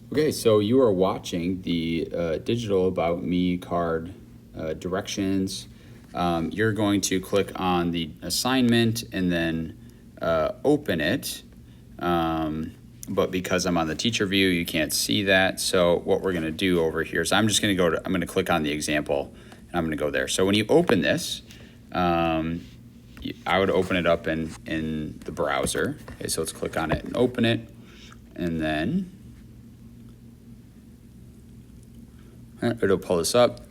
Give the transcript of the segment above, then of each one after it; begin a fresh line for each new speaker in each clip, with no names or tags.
Okay, so you are watching the digital About Me card directions. You're going to click on the assignment and then open it. But because I'm on the teacher view, you can't see that. So what we're going to do over here is I'm going to click on the example and I'm going to go there. So when you open this, I would open it up in the browser. Okay, so let's click on it and open it. And then it'll pull this up.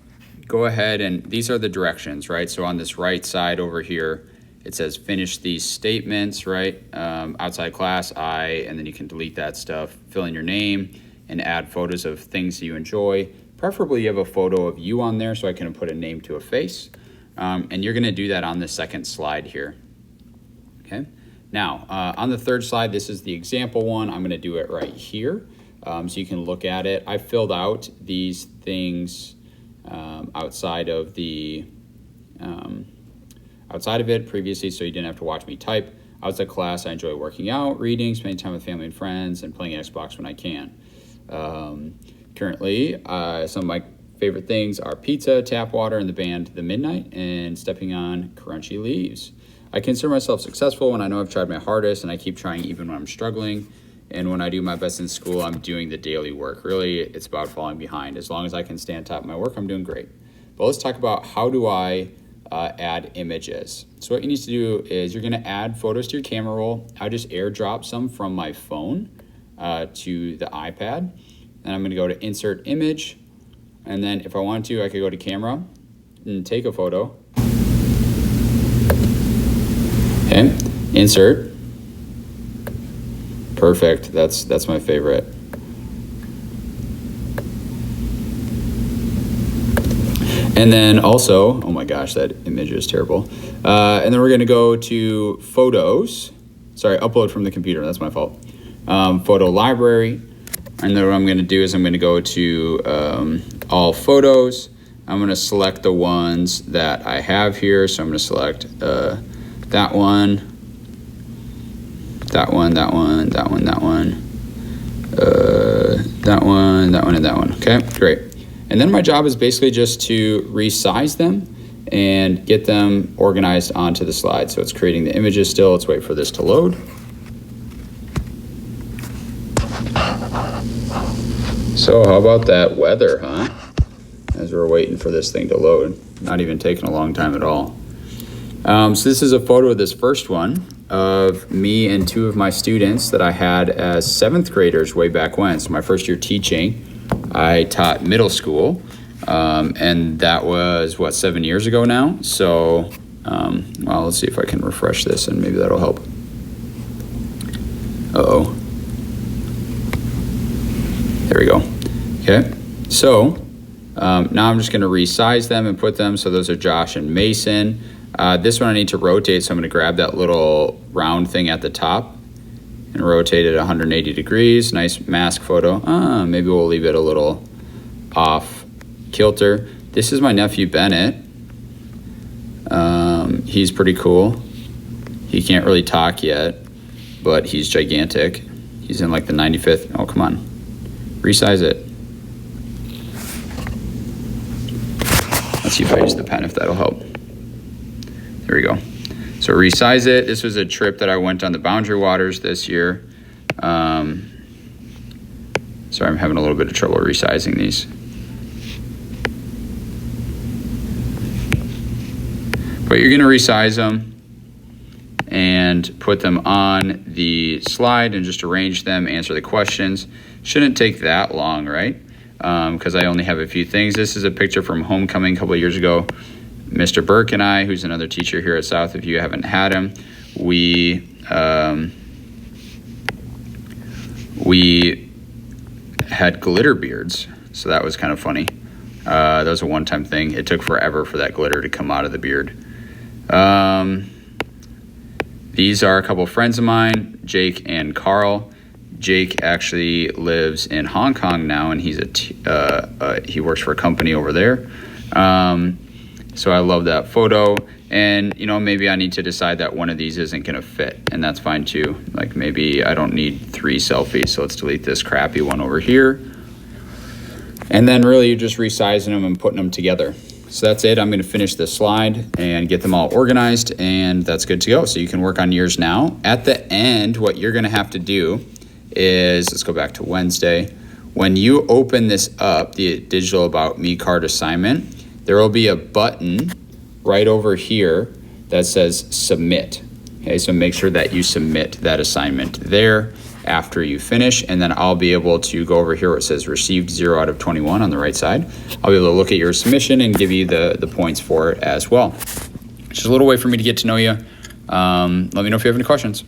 Go ahead, and these are the directions, right? So on this right side over here, it says finish these statements, right? Outside class, and then you can delete that stuff, fill in your name, and add photos of things you enjoy. Preferably you have a photo of you on there so I can put a name to a face. And you're gonna do that on the second slide here, okay? Now, on the third slide, this is the example one. I'm gonna do it right here. So you can look at it. I filled out these things outside of it previously, so you didn't have to watch me type. Outside class, I enjoy working out, reading, spending time with family and friends, and playing Xbox when I can. Currently, some of my favorite things are pizza, tap water, and the band The Midnight, and stepping on crunchy leaves. I consider myself successful when I know I've tried my hardest, and I keep trying even when I'm struggling. And when I do my best in school, I'm doing the daily work. Really, it's about falling behind. As long as I can stay on top of my work, I'm doing great. But let's talk about how do I add images. So what you need to do is you're gonna add photos to your camera roll. I just airdrop some from my phone to the iPad. Then I'm gonna go to insert image. And then if I want to, I could go to camera and take a photo. Okay, insert. Perfect, that's my favorite. And then also, oh my gosh, that image is terrible. And then we're gonna go to photos. Sorry, upload from the computer, that's my fault. Photo library. And then what I'm gonna do is I'm gonna go to all photos. I'm gonna select the ones that I have here. So I'm gonna select that one, that one, that one, that one, that one, that one, that one, and that one. Okay, great. And then my job is basically just to resize them and get them organized onto the slide. So it's creating the images still. Let's wait for this to load. So how about that weather, huh? As we're waiting for this thing to load. Not even taking a long time at all. So this is a photo of this first one of me and two of my students that I had as 7th graders way back when. So my first year teaching, I taught middle school, and that was, 7 years ago now? So, well, let's see if I can refresh this and maybe that'll help. Uh-oh. There we go. Okay, so now I'm just gonna resize them and put them, so those are Josh and Mason. This one I need to rotate, so I'm gonna grab that little round thing at the top and rotate it 180 degrees. Nice mask photo. Maybe we'll leave it a little off kilter. This is my nephew Bennett. He's pretty cool. He can't really talk yet, but he's gigantic. He's in like the 95th. Oh, come on. Resize it. Let's see if I use the pen, if that'll help. There we go. So resize it. This was a trip that I went on the Boundary Waters this year. Sorry, I'm having a little bit of trouble resizing these. But you're gonna resize them and put them on the slide and just arrange them, answer the questions. Shouldn't take that long, right? Because I only have a few things. This is a picture from homecoming a couple of years ago. Mr. Burke and I, who's another teacher here at South, if you haven't had him, we had glitter beards, so that was kind of funny. That was a one-time thing. It took forever for that glitter to come out of the beard. These are a couple of friends of mine, Jake and Carl. Jake actually lives in Hong Kong now, and he's he works for a company over there. So I love that photo. And, you know, maybe I need to decide that one of these isn't going to fit, and that's fine too. Like maybe I don't need 3 selfies, so let's delete this crappy one over here. And then really you're just resizing them and putting them together. So that's it. I'm going to finish this slide and get them all organized, and that's good to go. So you can work on yours now. At the end, what you're going to have to do is, let's go back to Wednesday. When you open this up, the Digital About Me card assignment, there will be a button right over here that says submit. Okay, so make sure that you submit that assignment there after you finish, and then I'll be able to go over here where it says received 0 out of 21 on the right side. I'll be able to look at your submission and give you the points for it as well. Just a little way for me to get to know you. Let me know if you have any questions.